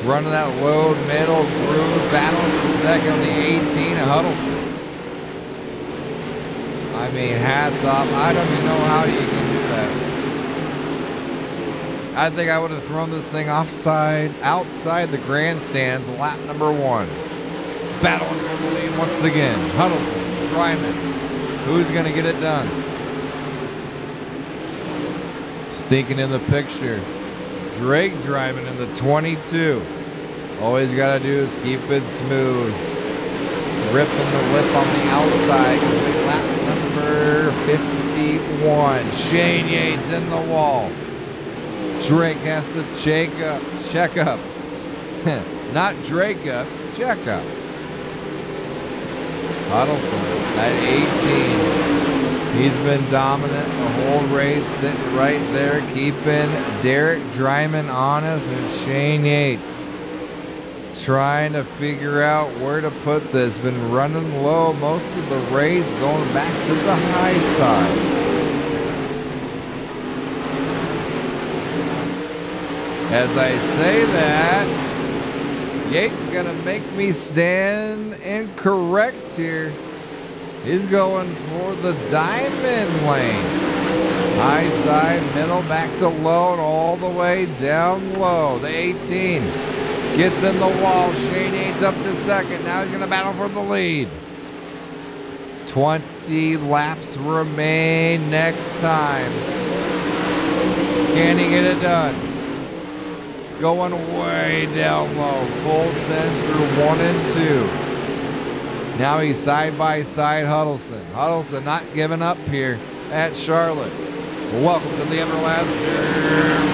Running that low middle groove, battling for second on the 18 Huddleston. I mean, hats off. I don't even know how you can do that. I think I would have thrown this thing outside the grandstands, lap number 1. Battling for the lead once again. Huddleston, Drymon. Who's going to get it done? Sneaking in the picture. Drake Drymon in the 22. All he's got to do is keep it smooth. Ripping the lip on the outside. Lap number 51. Shane Yates in the wall. Drake has to check up. Not Drake up, check up. Huddleston at 18. He's been dominant the whole race, sitting right there, keeping Derek Drymon honest, and Shane Yates trying to figure out where to put this. Been running low most of the race, going back to the high side. As I say that, Yates gonna make me stand incorrect here. He's going for the diamond lane. High side, middle, back to low, and all the way down low. The 18 gets in the wall. Shane Yates up to second. Now he's going to battle for the lead. 20 laps remain next time. Can he get it done? Going way down low. Full send through 1 and 2. Now he's side by side Huddleston. Huddleston not giving up here at Charlotte. Welcome to the Everlast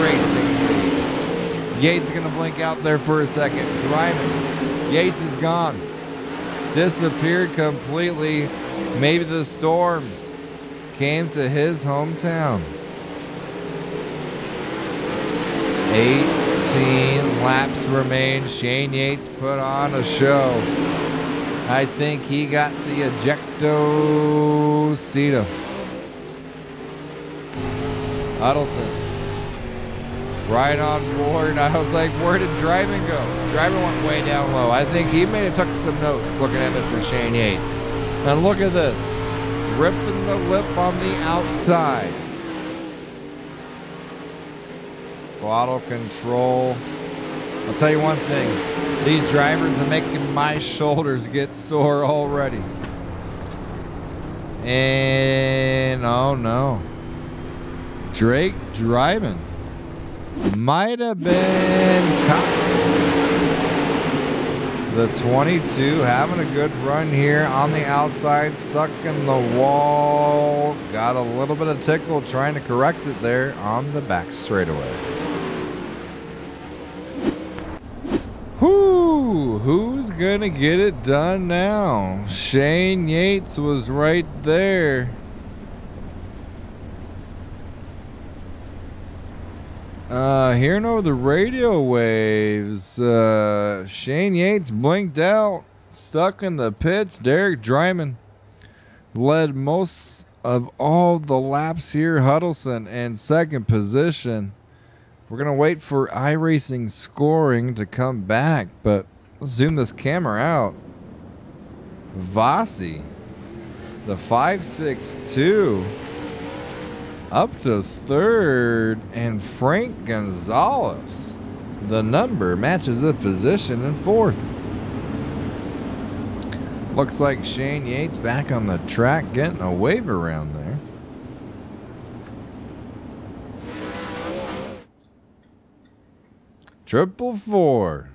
Racing League. Yates going to blink out there for a second. Drymon. Yates is gone. Disappeared completely. Maybe the storms came to his hometown. 18 laps remain. Shane Yates put on a show. I think he got the ejecto seat. Huddleston right on board. I was like, where did Drymon go? Drymon went way down low. I think he may have took some notes looking at Mr. Shane Yates. And look at this. Ripping the lip on the outside. Throttle control. I'll tell you one thing. These drivers are making my shoulders get sore already. And oh no. Drake Drymon might have been caught. The 22 having a good run here on the outside, sucking the wall. Got a little bit of tickle trying to correct it there on the back straightaway. Who's gonna get it done now? Shane Yates was right there. Hearing over the radio waves, Shane Yates blinked out, stuck in the pits. Derek Drymon led most of all the laps here. Huddleston in second position. We're going to wait for iRacing scoring to come back, but let's zoom this camera out. Vossi, the 562, up to third, and Frank Gonzales, the number, matches the position in fourth. Looks like Shane Yates back on the track getting a wave around there. Triple four,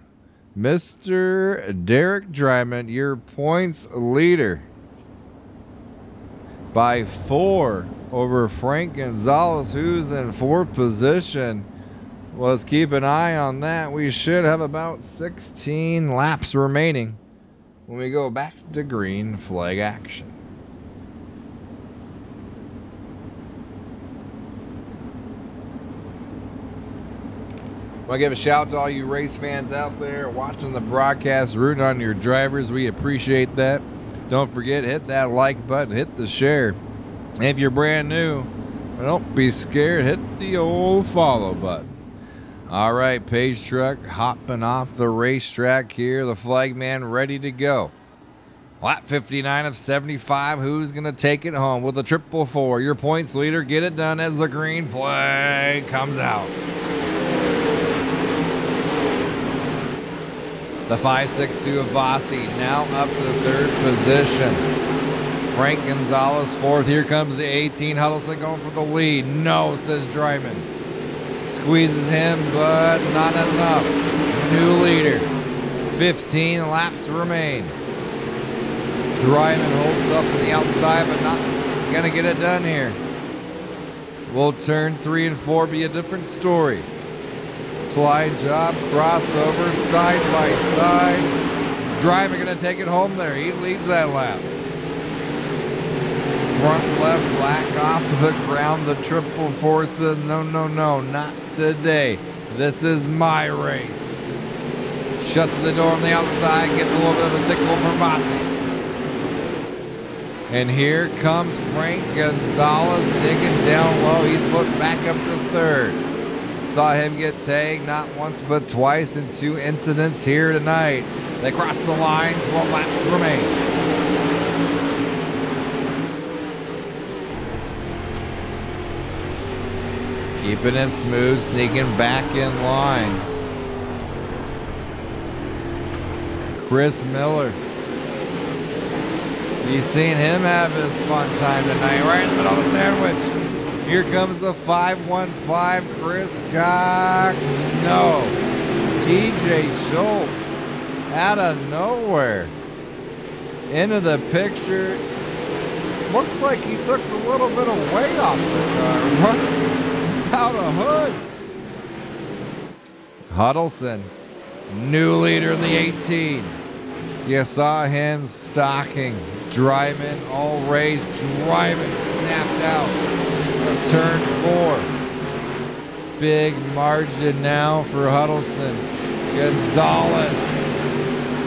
Mr. Derek Drymon, your points leader by 4 over Frank Gonzales, who's in fourth position. Let's keep an eye on that. We should have about 16 laps remaining when we go back to green flag action. I want to give a shout out to all you race fans out there watching the broadcast, rooting on your drivers. We appreciate that. Don't forget, hit that like button, hit the share. And if you're brand new, don't be scared, hit the old follow button. All right, Page Truck hopping off the racetrack here. The flag man ready to go. Lap 59 of 75. Who's going to take it home with a triple four? Your points leader, get it done as the green flag comes out. The 562 of Vossi now up to third position. Frank Gonzales fourth. Here comes the 18. Huddleston going for the lead. No, says Drymon. Squeezes him, but not enough. New leader. 15 laps remain. Drymon holds up to the outside, but not going to get it done here. Will turn 3 and 4 be a different story? Slide job, crossover, side by side. Drymon going to take it home there. He leads that lap. Front left black off the ground. The triple four says, no, not today. This is my race. Shuts the door on the outside, gets a little bit of a tickle from Vossi. And here comes Frank Gonzales digging down low. He slips back up to third. Saw him get tagged not once but twice in 2 incidents here tonight. They cross the line, 12 laps remain. Keeping it smooth, sneaking back in line. Chris Miller. You seen him have his fun time tonight, right in the middle of the sandwich. Here comes the 515, Chris Cox. No. TJ Schultz out of nowhere into the picture. Looks like he took a little bit of weight off the car, running without a hood. Huddleston, new leader in the 18. You saw him stalking Drymon all race. Drymon snapped out of turn 4. Big margin now for Huddleston. Gonzales.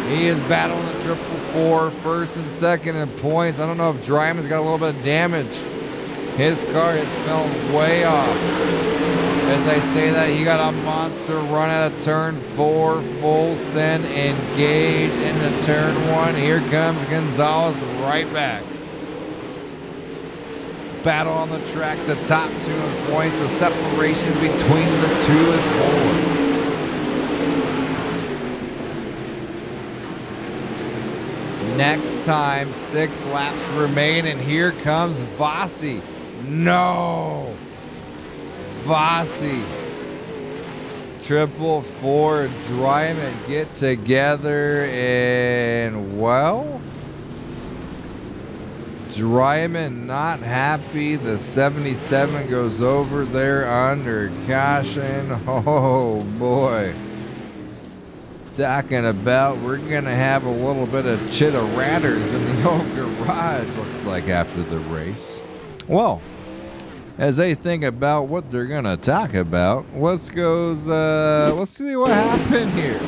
He is battling the triple four, first and second in points. I don't know if Drymon's got a little bit of damage. His car has fell way off. As I say that, he got a monster run out of turn 4, full send, engage into turn 1. Here comes Gonzales right back. Battle on the track, the top 2 in points. The separation between the 2 is 4. Next time, 6 laps remain, and here comes Vossi. No! Vossi. 444 Drymon get together, and well, Drymon not happy. The 77 goes over there under caution. Oh boy. Talking about we're going to have a little bit of chitter-ratters in the old garage, looks like, after the race. Well, as they think about what they're going to talk about, let's see what happened here.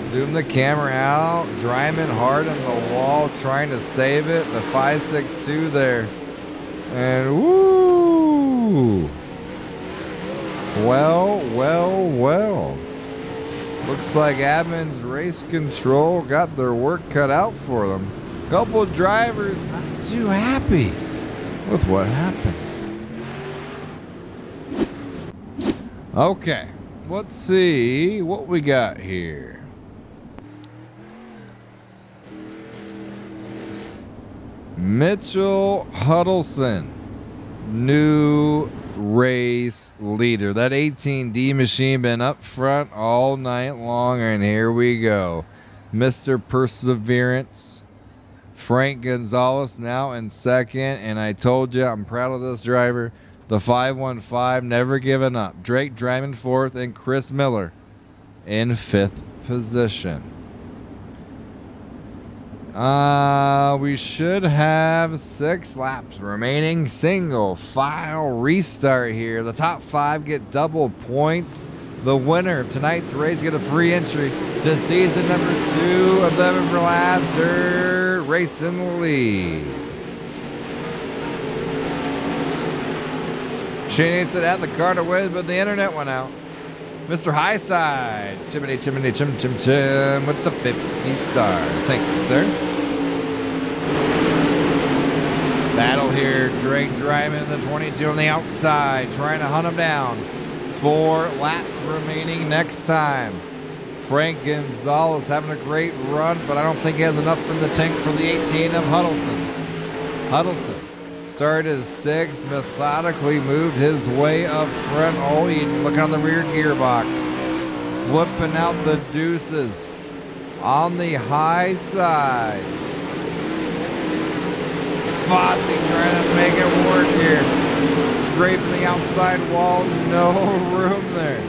Zoom the camera out. Drymon hard on the wall, trying to save it. The 562 there. And woo! Well. Looks like Admin's Race Control got their work cut out for them. Couple of drivers not too happy with what happened. Okay, let's see what we got here. Mitchell Huddleston, new race leader. That 18D machine been up front all night long, and here we go. Mr. Perseverance. Frank Gonzales now in second, and I told you I'm proud of this driver. The 515 never giving up. Drake Drymon fourth, and Chris Miller in 5th position. We should have 6 laps remaining. Single file restart here. The top 5 get double points. The winner of tonight's race get a free entry to season number 2 of the Everlast Dirt Racing League. Shane said had the car to win, but the internet went out. Mr. Highside, chimney, chim with the 50 stars. Thank you, sir. Battle here. Drake Drymon in the 22 on the outside, trying to hunt him down. 4 laps remaining next time. Frank Gonzales having a great run, but I don't think he has enough in the tank for the 18 of Huddleston. Huddleston started 6th, methodically moved his way up front. Oh, he's looking on the rear gearbox. Flipping out the deuces on the high side. Vossi trying to make it work here. Scraping the outside wall, no room there.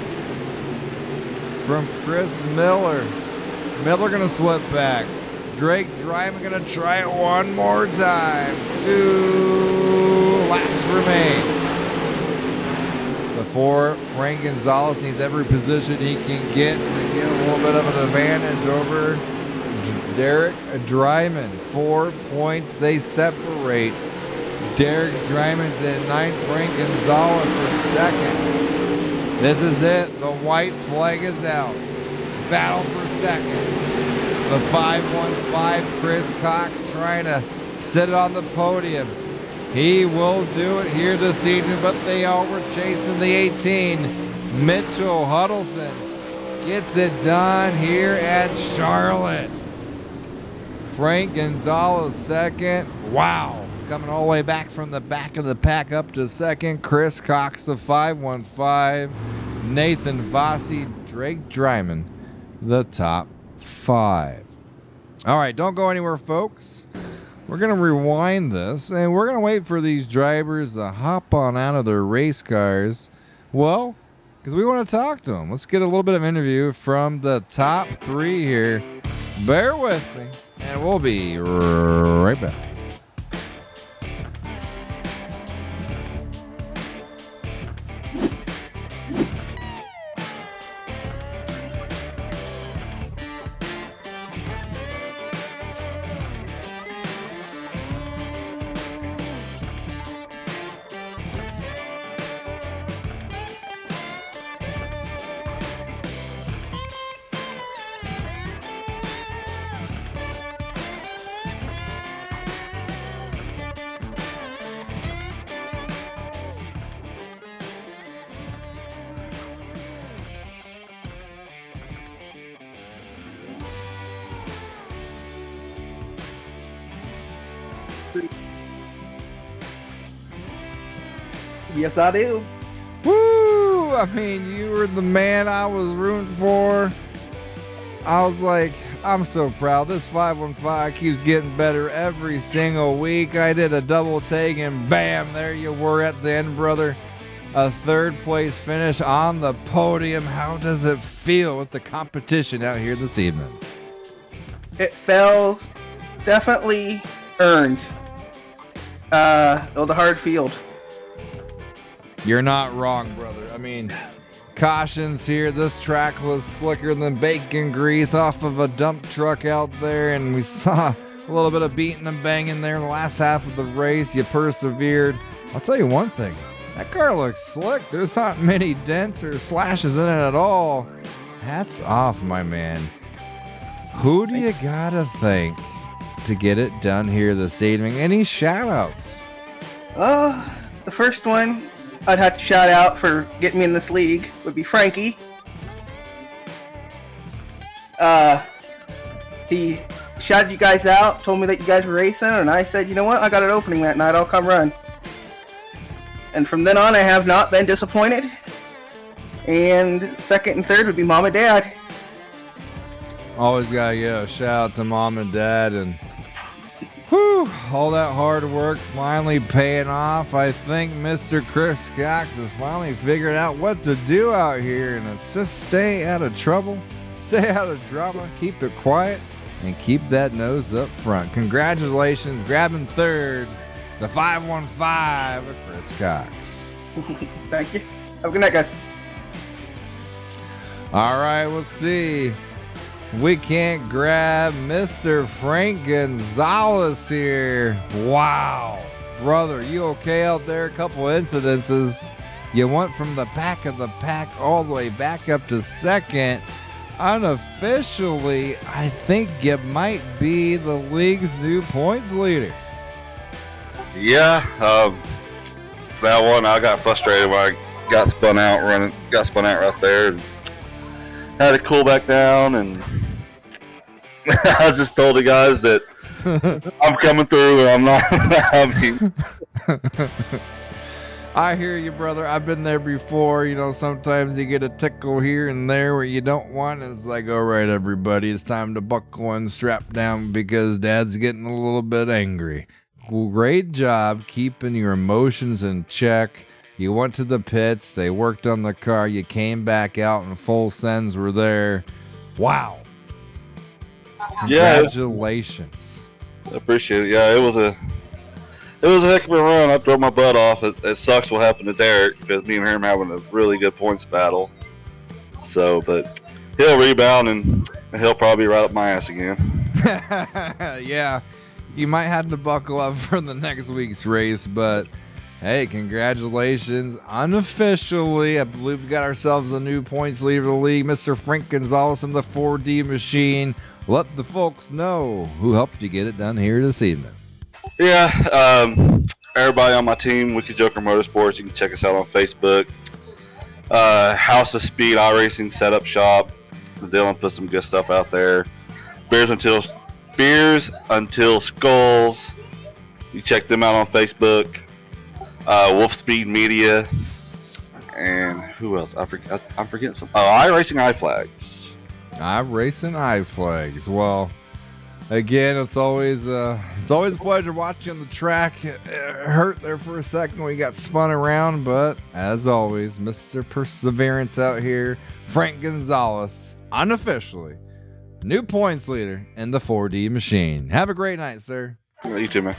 From Chris Miller. Miller gonna slip back. Drake Drymon gonna try it one more time. 2 laps remain. The 4, Frank Gonzales needs every position he can get to get a little bit of an advantage over Derek Drymon. 4 points, they separate. Derek Drymon's in 9th, Frank Gonzales in 2nd. This is it, the white flag is out. Battle for 2nd. The 515, Chris Cox, trying to sit on the podium. He will do it here this evening, but they all were chasing the 18. Mitchell Huddleston gets it done here at Charlotte. Frank Gonzales 2nd. Wow. Coming all the way back from the back of the pack up to 2nd. Chris Cox, the 515. Nathan Vossi, Drake Drymon, the top 5. All right, don't go anywhere, folks. We're going to rewind this, and we're going to wait for these drivers to hop on out of their race cars. Well, because we want to talk to them. Let's get a little bit of interview from the top 3 here. Bear with me, and we'll be right back. Yes, I do. Woo! I mean, you were the man I was rooting for. I was like, I'm so proud. This 515 keeps getting better every single week. I did a double take and bam, there you were at the end, brother. A third place finish on the podium. How does it feel with the competition out here this evening? It felt definitely earned. It was a hard field. You're not wrong, brother. I mean, cautions here. This track was slicker than bacon grease off of a dump truck out there, and we saw a little bit of beating and banging there in the last half of the race. You persevered. I'll tell you one thing. That car looks slick. There's not many dents or slashes in it at all. Hats off, my man. Who do you gotta thank to get it done here this evening? Any shout-outs? The first one I'd have to shout out for getting me in this league would be Frankie. He shouted you guys out, told me that you guys were racing, and I said, you know what, I got an opening that night, I'll come run. And from then on, I have not been disappointed. And second and third would be Mom and Dad. Always gotta give a shout out to Mom and Dad, and whew, all that hard work finally paying off. I think Mr. Chris Cox has finally figured out what to do out here, and it's just stay out of trouble, stay out of drama, keep it quiet, and keep that nose up front. Congratulations, grabbing third, the 515 with Chris Cox. Thank you. Have a good night, guys. All right, we'll see. We can't grab Mr. Frank Gonzales here. Wow. Brother, you okay out there? A couple incidences. You went from the back of the pack all the way back up to second. Unofficially, I think you might be the league's new points leader. Yeah, that one I got frustrated when I got spun out right there. And had to cool back down, and I just told the guys that I'm coming through, and I'm not. I hear you, brother. I've been there before. You know, sometimes you get a tickle here and there where you don't want. And it's like, all right, everybody, it's time to buckle and strap down because Dad's getting a little bit angry. Great job keeping your emotions in check. You went to the pits. They worked on the car. You came back out and full sends were there. Wow. Congratulations. I appreciate it. Yeah, it was a heck of a run. I drove my butt off. It sucks what happened to Derek because me and him having a really good points battle. So, but he'll rebound and he'll probably be right up my ass again. Yeah, you might have to buckle up for the next week's race, but hey, congratulations. Unofficially, I believe we got ourselves a new points leader of the league, Mr. Frank Gonzales in the 4D machine. Let the folks know who helped you get it done here this evening. Yeah, everybody on my team, Wicked Joker Motorsports, you can check us out on Facebook. House of Speed iRacing Setup Shop. Dylan put some good stuff out there. Beers Until Skulls. You check them out on Facebook. Wolf Speed Media, and who else? I'm forgetting some. Oh, iRacing iFlags. iRacing iFlags. Well, again, it's always a pleasure watching on the track. It hurt there for a second. We got spun around, but as always, Mr. Perseverance out here, Frank Gonzales, unofficially new points leader in the 4D machine. Have a great night, sir. You too, man.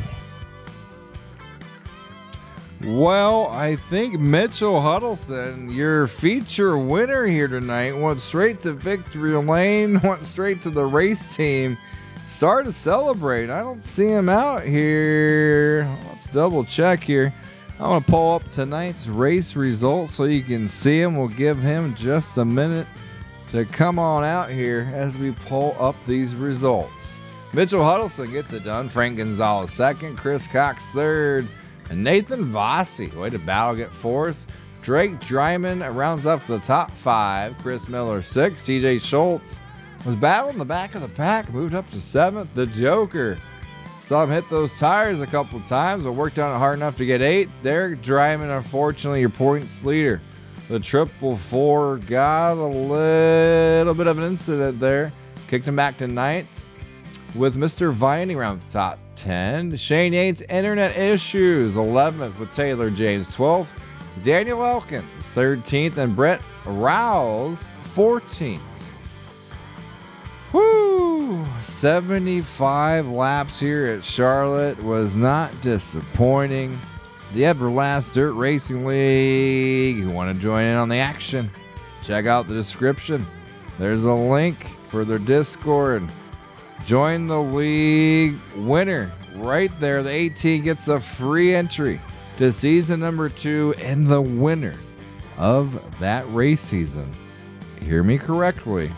Well, I think Mitchell Huddleston, your feature winner here tonight, went straight to victory lane, went straight to the race team, started to celebrate. I don't see him out here. Let's double check here. I'm going to pull up tonight's race results so you can see him. We'll give him just a minute to come on out here as we pull up these results. Mitchell Huddleston gets it done. Frank Gonzales second, Chris Cox third, and Nathan Vossi, way to battle, get fourth. Drake Drymon rounds up to the top five. Chris Miller sixth. TJ Schultz was battling the back of the pack, moved up to seventh. The Joker Saw him hit those tires a couple times, but worked on it hard enough to get 8th. Derek Drymon, unfortunately, your points leader. The 444 got a little bit of an incident there. Kicked him back to 9th. With Mr. Viney around the top 10. Shane Yates, internet issues, 11th with Taylor James, 12th. Daniel Elkins, 13th. And Brett Rouse, 14th. Woo! 75 laps here at Charlotte was not disappointing. The Everlast Dirt Racing League. You want to join in on the action? Check out the description. There's a link for their Discord. Join the league winner right there. The 18 gets a free entry to season number 2, and the winner of that race season, hear me correctly,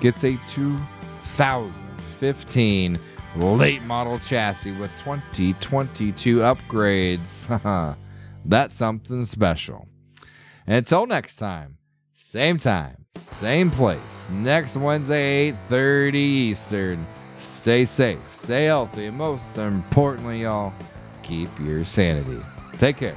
gets a 2015 late model chassis with 2022 upgrades. That's something special. And until next time, same place, next Wednesday, 8:30 Eastern. Stay safe, stay healthy, and most importantly, y'all, keep your sanity. Take care.